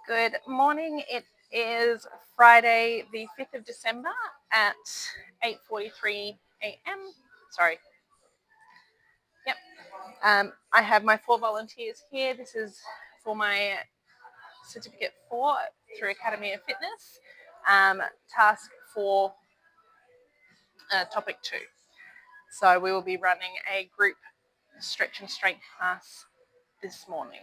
Good morning. It is Friday, the 5th of December at 8:43 a.m. Sorry. Yep. I have my 4 volunteers here. This is for my certificate 4 through Academy of Fitness. Task for topic 2. So we will be running a group stretch and strength class this morning.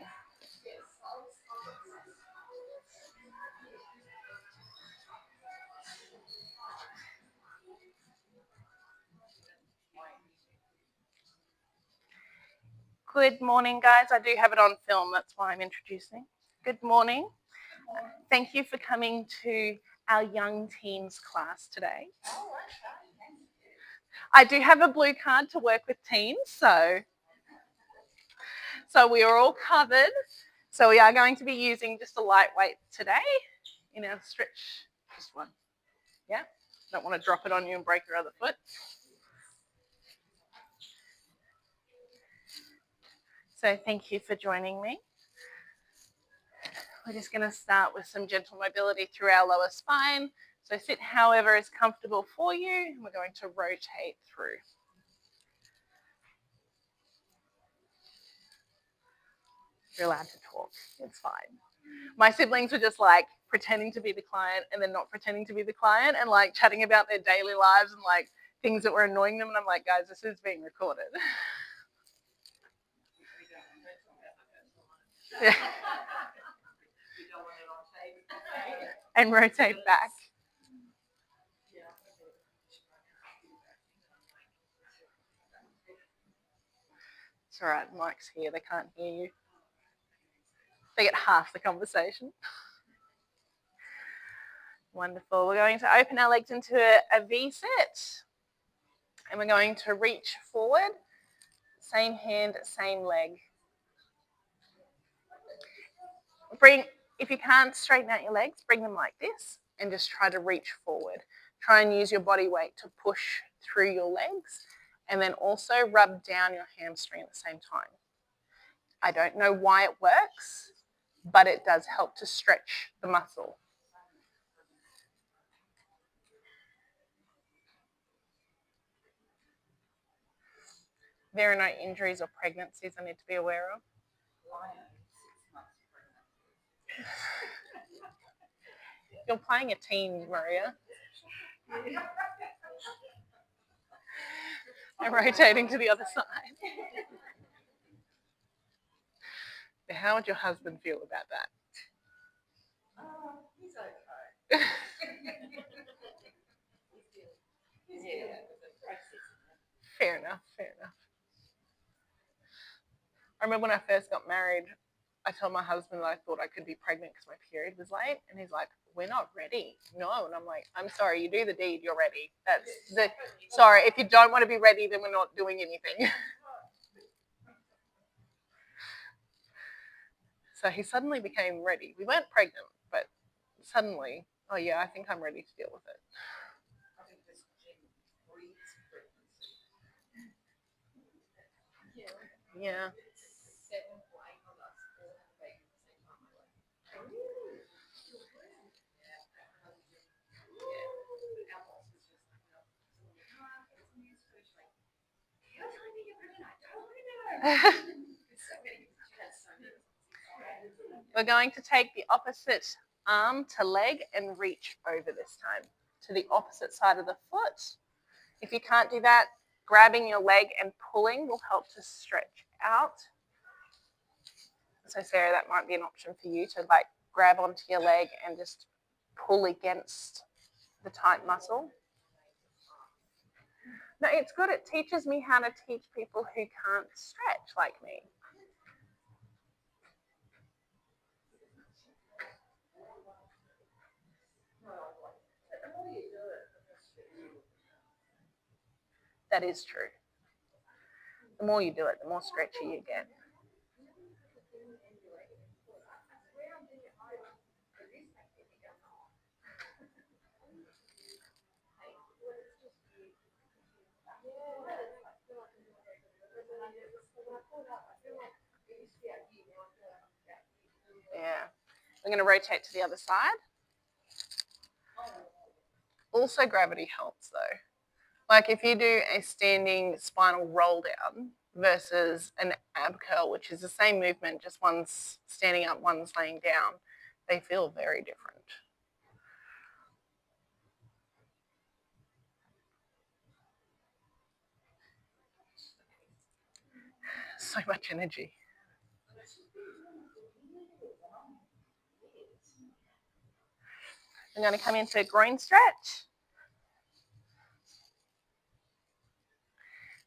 Good morning, guys. I do have it on film. That's why I'm introducing. Good morning. Thank you for coming to our young teens class today. I do have a blue card to work with teens, so we are all covered. So we are going to be using just a lightweight today in our stretch. Just one. Yeah. Don't want to drop it on you and break your other foot. So thank you for joining me. We're just going to start with some gentle mobility through our lower spine. So sit however is comfortable for you. We're going to rotate through. You're allowed to talk. It's fine. My siblings were just like pretending to be the client and then not pretending to be the client and like chatting about their daily lives and like things that were annoying them. And I'm like, guys, this is being recorded. Yeah. And rotate back. It's all right. Mike's here. They can't hear you. They get half the conversation. Wonderful. We're going to open our legs into a V sit. And we're going to reach forward. Same hand, same leg. If you can't straighten out your legs, bring them like this and just try to reach forward. Try and use your body weight to push through your legs and then also rub down your hamstring at the same time. I don't know why it works, but it does help to stretch the muscle. There are no injuries or pregnancies I need to be aware of. You're playing a teen, Maria. I'm rotating to the other side. How would your husband feel about that? He's okay. Fair enough. I remember when I first got married, I told my husband that I thought I could be pregnant because my period was late, and he's like, "We're not ready." No, and I'm like, "I'm sorry, you do the deed, you're ready. Sorry, if you don't want to be ready, then we're not doing anything." So he suddenly became ready. We weren't pregnant, but suddenly, oh yeah, I think I'm ready to deal with it. Yeah. We're going to take the opposite arm to leg and reach over this time to the opposite side of the foot. If you can't do that, grabbing your leg and pulling will help to stretch out. So Sarah, that might be an option for you to like grab onto your leg and just pull against the tight muscle. No, it's good. It teaches me how to teach people who can't stretch like me. That is true. The more you do it, the more stretchy you get. Yeah. We're going to rotate to the other side. Also, gravity helps though. Like if you do a standing spinal roll down versus an ab curl, which is the same movement, just one's standing up, one's laying down, they feel very different. So much energy. I'm going to come into a groin stretch.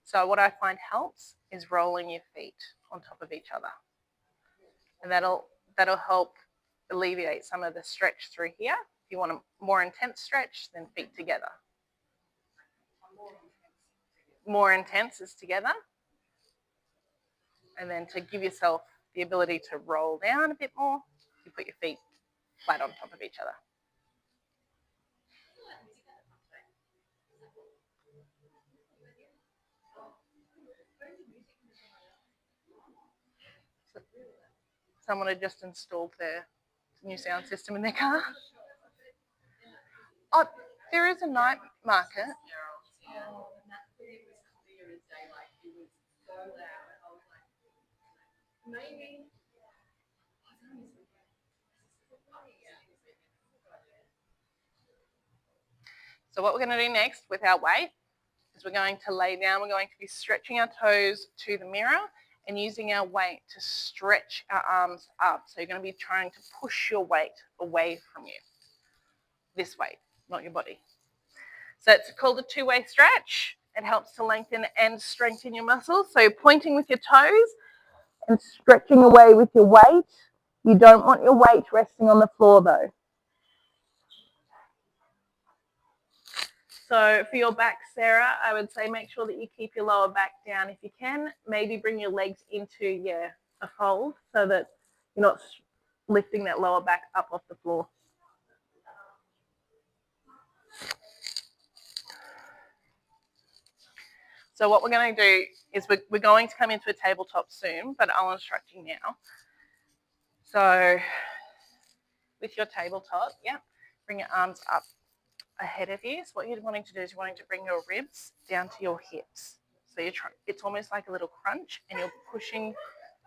So what I find helps is rolling your feet on top of each other. And that'll help alleviate some of the stretch through here. If you want a more intense stretch, then feet together. More intense is together. And then to give yourself the ability to roll down a bit more, you put your feet flat on top of each other. Someone had just installed their new sound system in their car. Oh, there is a night market. So what we're going to do next with our weight is we're going to lay down. We're going to be stretching our toes to the mirror and using our weight to stretch our arms up. So you're going to be trying to push your weight away from you. This weight, not your body. So it's called a two-way stretch. It helps to lengthen and strengthen your muscles. So you're pointing with your toes and stretching away with your weight. You don't want your weight resting on the floor though. So for your back, Sarah, I would say make sure that you keep your lower back down if you can. Maybe bring your legs into a fold so that you're not lifting that lower back up off the floor. So what we're going to do is we're going to come into a tabletop soon, but I'll instruct you now. So with your tabletop, bring your arms up ahead of you. So what you're wanting to do is you're wanting to bring your ribs down to your hips. So it's almost like a little crunch and you're pushing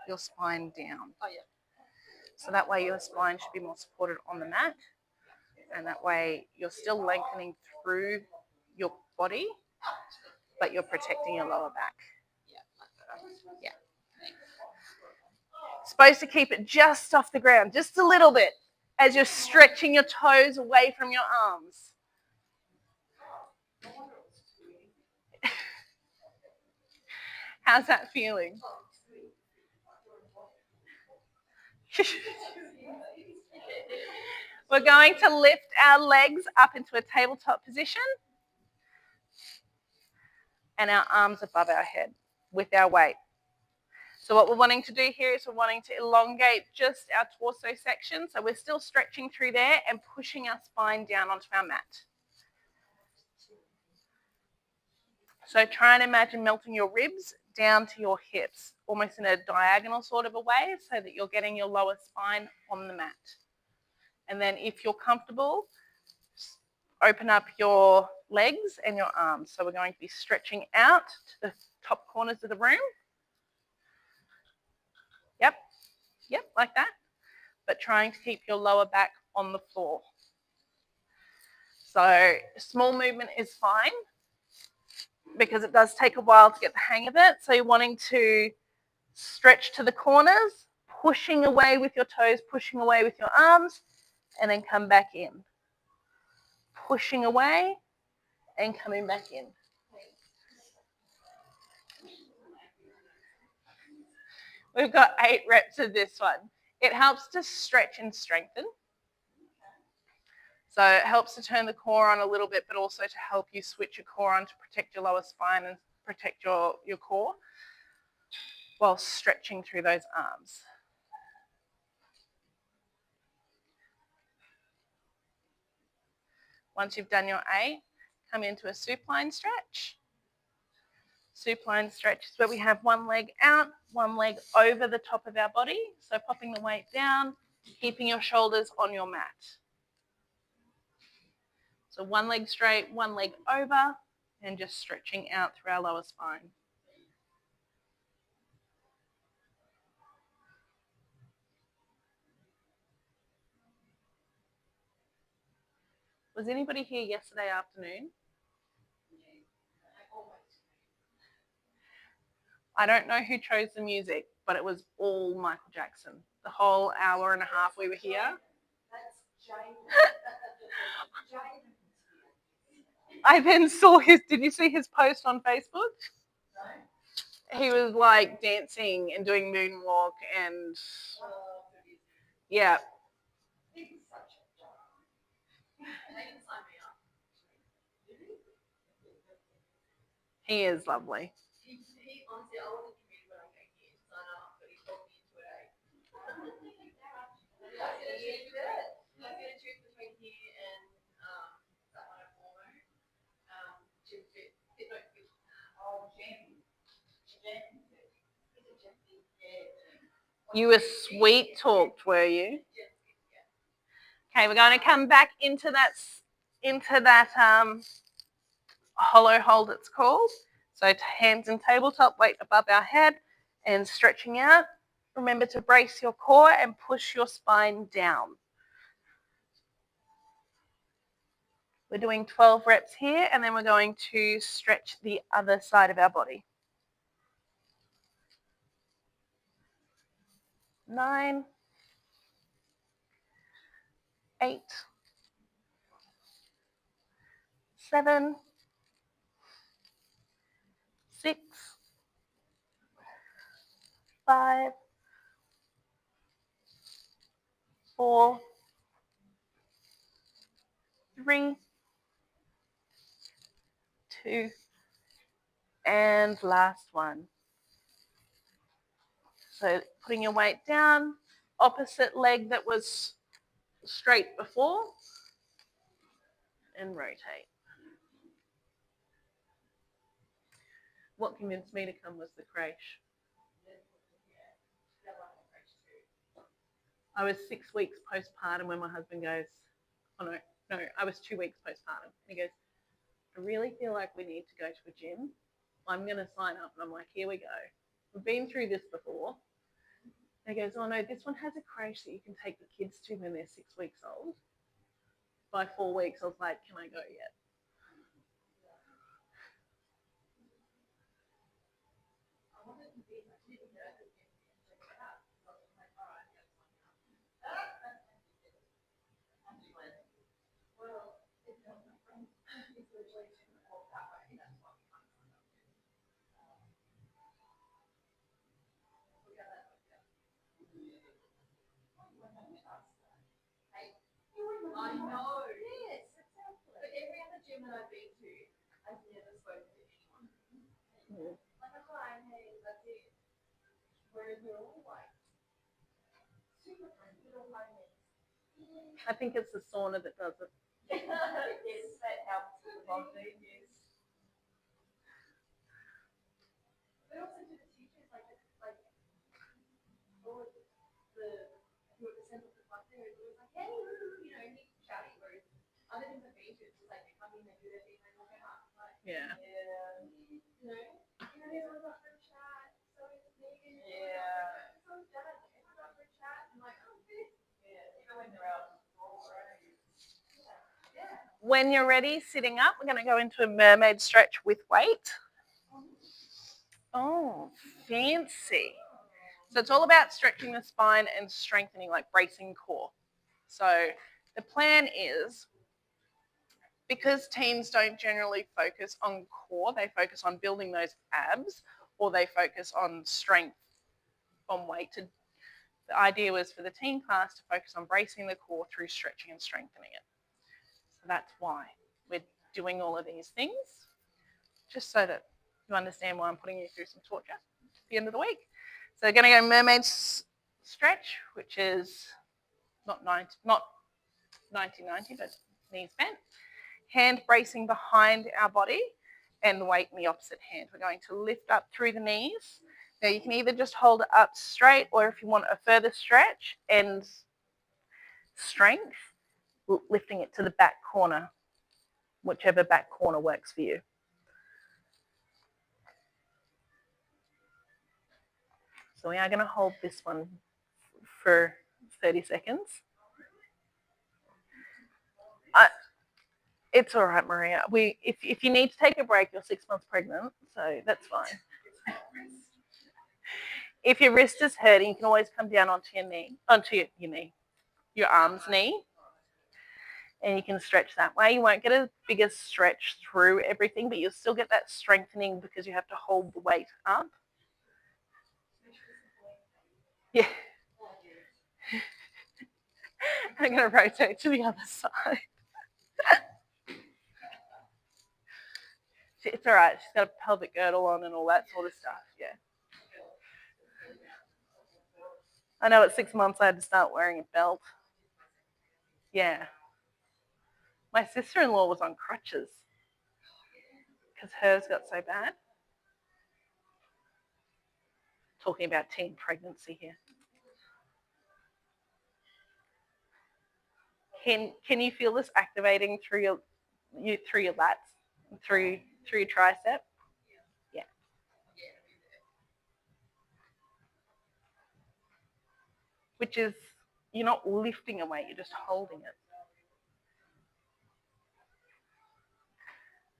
your spine down. Oh, yeah. So that way your spine should be more supported on the mat, and that way you're still lengthening through your body, but you're protecting your lower back. Yeah. Supposed to keep it just off the ground, just a little bit, as you're stretching your toes away from your arms. How's that feeling? We're going to lift our legs up into a tabletop position and our arms above our head with our weight. So what we're wanting to do here is we're wanting to elongate just our torso section. So we're still stretching through there and pushing our spine down onto our mat. So try and imagine melting your ribs down to your hips, almost in a diagonal sort of a way, so that you're getting your lower spine on the mat. And then if you're comfortable, open up your legs and your arms. So we're going to be stretching out to the top corners of the room. Yep, like that. But trying to keep your lower back on the floor. So small movement is fine because it does take a while to get the hang of it. So you're wanting to stretch to the corners, pushing away with your toes, pushing away with your arms, and then come back in. Pushing away and coming back in. We've got 8 reps of this one. It helps to stretch and strengthen. So it helps to turn the core on a little bit, but also to help you switch your core on to protect your lower spine and protect your core while stretching through those arms. Once you've done your 8, come into a supine stretch. Supine stretch is where we have one leg out, one leg over the top of our body. So popping the weight down, keeping your shoulders on your mat. So one leg straight, one leg over, and just stretching out through our lower spine. Was anybody here yesterday afternoon? I don't know who chose the music, but it was all Michael Jackson. The whole hour and a half we were here. I then saw did you see his post on Facebook? He was like dancing and doing moonwalk and yeah. He is lovely. You were sweet talked, were you? Okay, we're going to come back into that hollow hold, it's called. So hands in tabletop, weight above our head, and stretching out. Remember to brace your core and push your spine down. We're doing 12 reps here, and then we're going to stretch the other side of our body. 9, 8, 7, 6, 5, 4, 3, 2, and last one. So putting your weight down, opposite leg that was straight before, and rotate. What convinced me to come was the creche. I was 6 weeks postpartum when my husband goes, oh no, I was 2 weeks postpartum. And he goes, I really feel like we need to go to a gym. I'm going to sign up. And I'm like, here we go. We've been through this before. And he goes, oh no, this one has a creche that you can take the kids to when they're 6 weeks old. By 4 weeks, I was like, can I go yet? I know. Yes, exactly. But every other gym that I've been to, I've never spoken to anyone. Mm. Like, hi, hey, that's it. Whereas we're all like super little moments. I think it's the sauna that does it. Yes, that helps with the bonding, yes. But also to the teachers, like all of who at the centre of the club there, it was like, hey, you know, he's chatty, whereas other things I've been to, it's just like they come in, they do their thing, they walk out. Like, yeah. You know, everyone's up for a chat, so it's me. Yeah. So it's done. Everyone's up for a chat, and like, oh, this. Yeah, even when they're out. When you're ready, sitting up, we're going to go into a mermaid stretch with weight. Oh, fancy. So it's all about stretching the spine and strengthening, like bracing core. So the plan is, because teens don't generally focus on core, they focus on building those abs, or they focus on strength from weight. The idea was for the teen class to focus on bracing the core through stretching and strengthening it. So that's why we're doing all of these things, just so that you understand why I'm putting you through some torture at the end of the week. So we're going to go mermaid stretch, which is not 90, but knees bent. Hand bracing behind our body and weight in the opposite hand. We're going to lift up through the knees. Now you can either just hold it up straight, or if you want a further stretch and strength, lifting it to the back corner, whichever back corner works for you. So we are going to hold this one for 30 seconds. It's all right, Maria. If you need to take a break, you're 6 months pregnant, so that's fine. If your wrist is hurting, you can always come down onto your knee, your arm's knee, and you can stretch that way. You won't get a bigger stretch through everything, but you'll still get that strengthening because you have to hold the weight up. Yeah. I'm going to rotate to the other side. It's all right. She's got a pelvic girdle on and all that sort of stuff. Yeah. I know at 6 months I had to start wearing a belt. Yeah. My sister-in-law was on crutches because hers got so bad. Talking about teen pregnancy here. Can you feel this activating through your lats, through your tricep? Yeah. Which is, you're not lifting a weight, you're just holding it.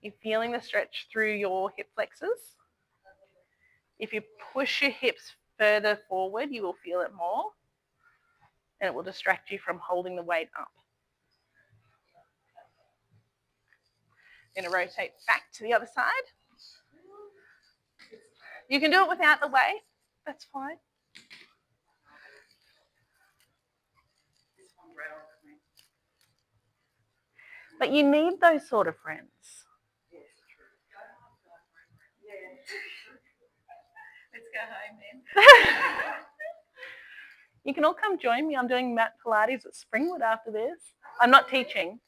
You're feeling the stretch through your hip flexors. If you push your hips further forward, you will feel it more, and it will distract you from holding the weight up. I'm going to rotate back to the other side. You can do it without the weight. That's fine. But you need those sort of friends. Let's go home then. You can all come join me. I'm doing mat Pilates at Springwood after this. I'm not teaching.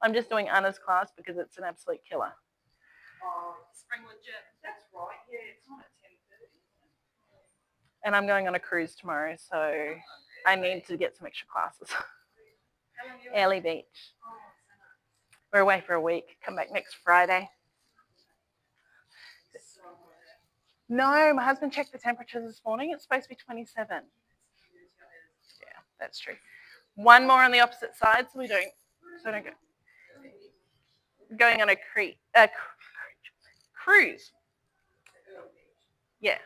I'm just doing Anna's class because it's an absolute killer. Springwood Gym. That's right. Yeah, it's on at 10:30. And I'm going on a cruise tomorrow, so I need to get some extra classes. Early Beach. We're away for a week. Come back next Friday. No, my husband checked the temperatures this morning. It's supposed to be 27. Yeah, that's true. One more on the opposite side, so don't go. Going on a cruise. Yeah.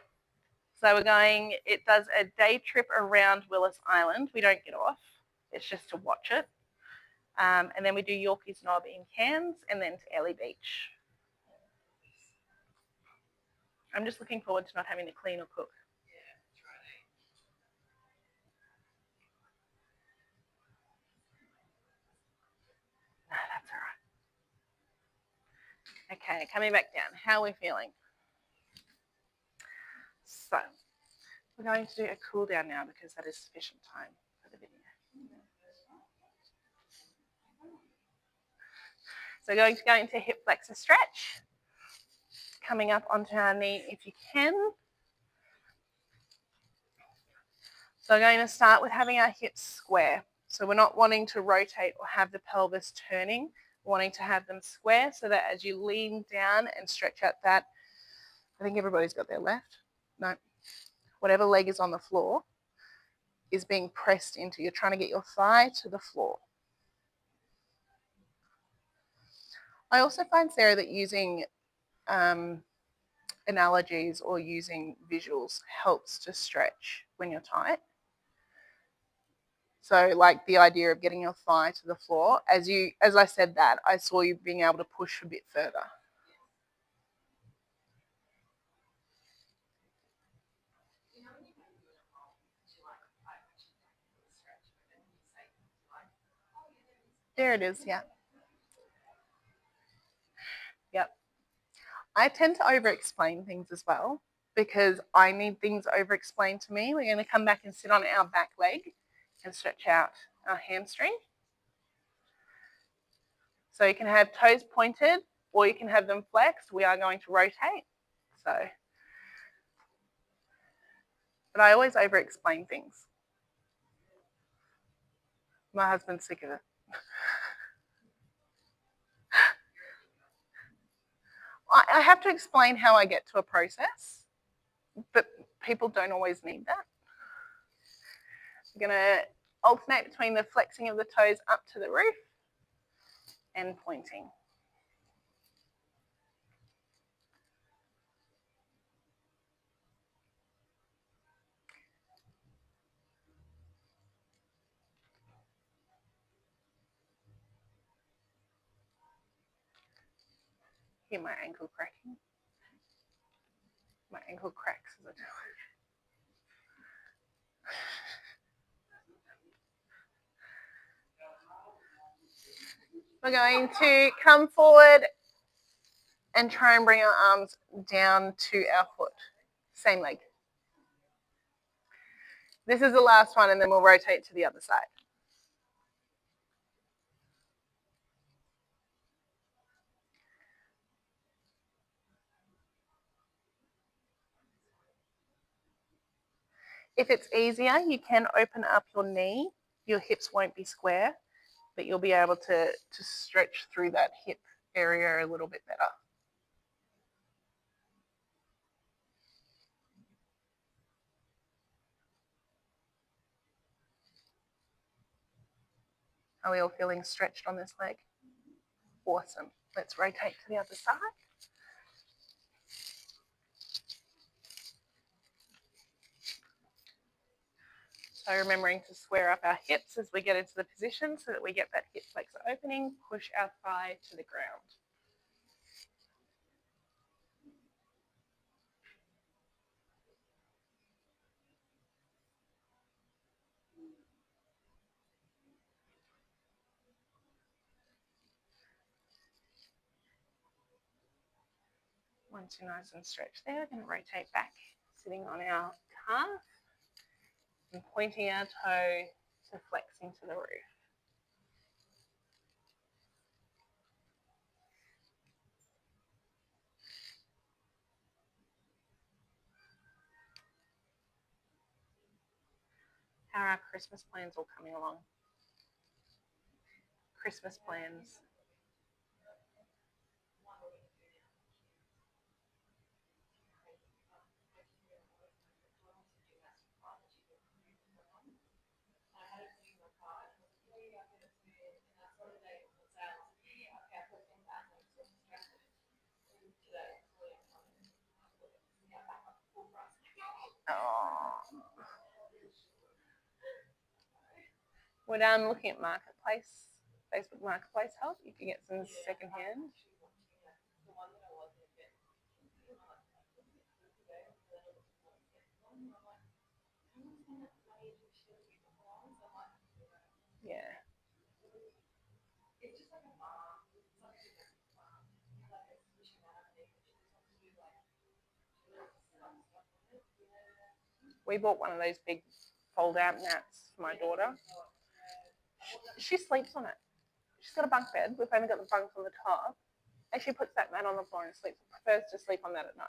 So we're going. It does a day trip around Willis Island. We don't get off. It's just to watch it. And then we do Yorkeys Knob in Cairns, and then to Ellie Beach. I'm just looking forward to not having to clean or cook. No, that's all right. Okay, coming back down. How are we feeling? So we're going to do a cool down now because that is sufficient time for the video. So going to go into hip flexor stretch. Coming up onto our knee if you can. So we're going to start with having our hips square. So we're not wanting to rotate or have the pelvis turning. We're wanting to have them square so that as you lean down and stretch out that, I think everybody's got their left. No. Whatever leg is on the floor is being pressed into. You're trying to get your thigh to the floor. I also find, Sarah, that using analogies or using visuals helps to stretch when you're tight. So like the idea of getting your thigh to the floor, as I said that, I saw you being able to push a bit further. There it is, yeah. Yep. I tend to over-explain things as well because I need things over-explained to me. We're going to come back and sit on our back leg and stretch out our hamstring. So you can have toes pointed or you can have them flexed. We are going to rotate. But I always over-explain things. My husband's sick of it. I have to explain how I get to a process, but people don't always need that. I'm going to alternate between the flexing of the toes up to the roof and pointing. Hear my ankle cracking. My ankle cracks as I do it. We're going to come forward and try and bring our arms down to our foot. Same leg. This is the last one, and then we'll rotate to the other side. If it's easier, you can open up your knee. Your hips won't be square, but you'll be able to stretch through that hip area a little bit better. Are we all feeling stretched on this leg? Awesome. Let's rotate to the other side. So remembering to square up our hips as we get into the position so that we get that hip flexor opening, push our thigh to the ground. Once you're nice and stretched there, we're going to rotate back, sitting on our calf and pointing our toe to flexing to the roof. How are our Christmas plans all coming along? Christmas plans. Oh. Would looking at Marketplace, Facebook Marketplace help? You can get some secondhand. Yeah. We bought one of those big fold-out mats for my daughter. She sleeps on it. She's got a bunk bed. We've only got the bunks on the top. And she puts that mat on the floor and sleeps. Prefers to sleep on that at night.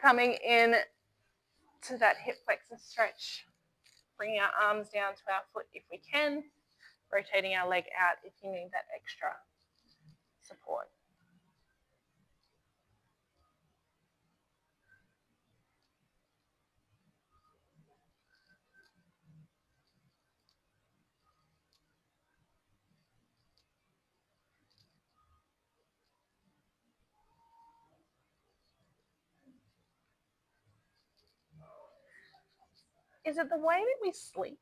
Coming in to that hip flexor stretch. Bringing our arms down to our foot if we can. Rotating our leg out if you need that extra support. Is it the way that we sleep?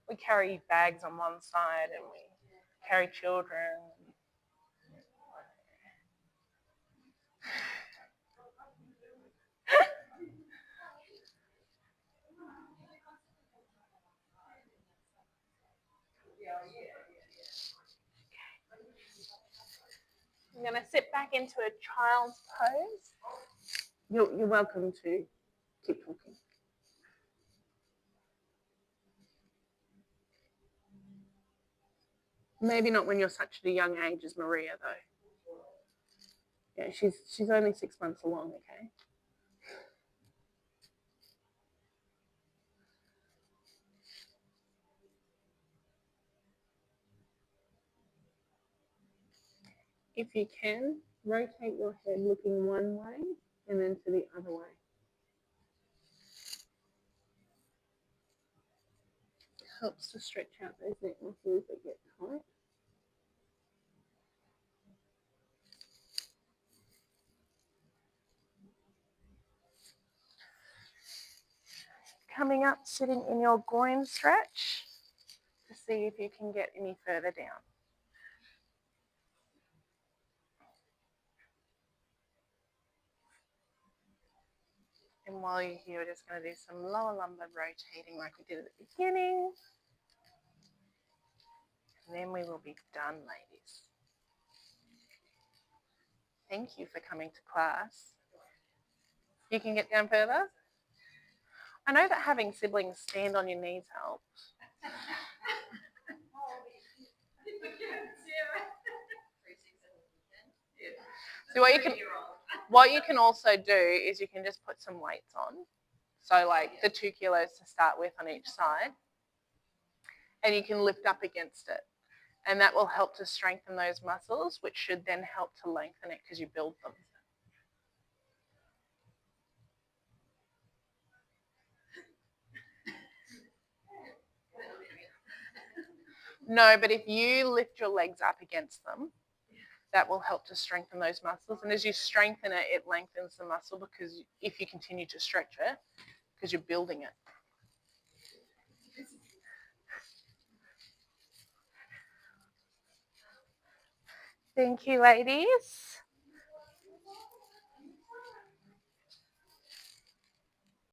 We carry bags on one side and we carry children. I'm going to sit back into a child's pose. You're welcome to keep talking. Maybe not when you're such at a young age as Maria, though. Yeah, she's only 6 months along, okay? If you can, rotate your head looking one way and then to the other way. Helps to stretch out those neck muscles that get tight. Coming up, sitting in your groin stretch to see if you can get any further down. And while you're here, we're just going to do some lower lumbar rotating like we did at the beginning. And then we will be done, ladies. Thank you for coming to class. You can get down further? I know that having siblings stand on your knees helps. So what you can also do is you can just put some weights on. So like the 2 kilos to start with on each side. And you can lift up against it. And that will help to strengthen those muscles, which should then help to lengthen it because you build them. No, but if you lift your legs up against them, that will help to strengthen those muscles. And as you strengthen it, it lengthens the muscle because if you continue to stretch it, because you're building it. Thank you, ladies.